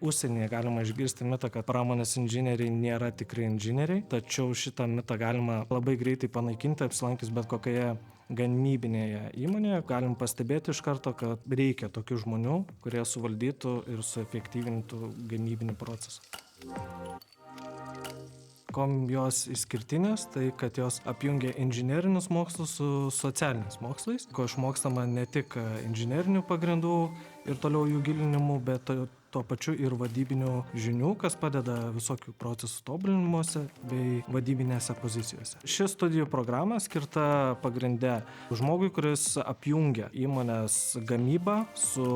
Užsienyje galima išgirsti mitą, kad pramonės inžinieriai nėra tikri inžinieriai, tačiau šitą mitą galima labai greitai panaikinti, apsilankius bet kokioje gamybinėje įmonėje. Galim pastebėti iš karto, kad reikia tokių žmonių, kurie suvaldytų ir suefektyvintų gamybinį procesą. Kom jos išskirtinės, tai kad jos apjungia inžinerinius mokslus su socialiniais mokslais, ko išmokstama ne tik inžinerinių pagrindų ir toliau jų gilinimų, bet tuo pačiu ir vadybinių žinių, kas padeda visokių procesų tobulinimuose bei vadybinėse pozicijose. Ši studijų programa skirta pagrinde žmogui, kuris apjungia įmonės gamybą su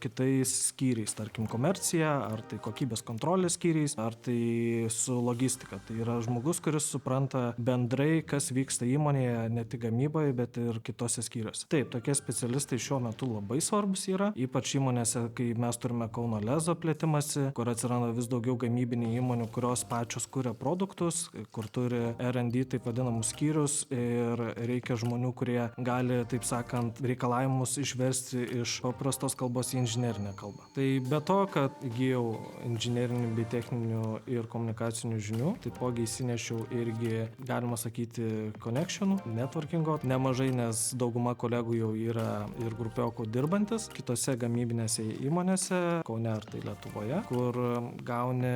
kitais skyriais, tarkim komercija, ar tai kokybės kontrolės skyriais, ar tai su logistika. Tai yra žmogus, kuris supranta bendrai, kas vyksta įmonėje, ne tik gamyboje, bet ir kitose skyriuose. Taip, tokie specialistai šiuo metu labai svarbus yra, ypač įmonėse, kai mes turime Kauno Lezo plėtimąsi, kur atsiranda vis daugiau gamybinių įmonių, kurios pačios kuria produktus, kur turi R&D taip vadinamus skyrius ir reikia žmonių, kurie gali, taip sakant, reikalavimus išversti iš paprastos kalbos į inžinerinę kalbą. Tai be to, kad įgijau inžinerinių bei techninių ir komunikacinių žinių, taipogi įsinešiau irgi, galima sakyti, connectionų, networkingo nemažai, nes dauguma kolegų jau yra ir grupiokų dirbantis kitose gamybinėse įmonėse, Kaune ar tai Lietuvoje, kur gauni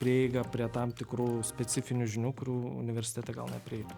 prieigą prie tam tikrų specifinių žinių, kurių universitete gal neprieina.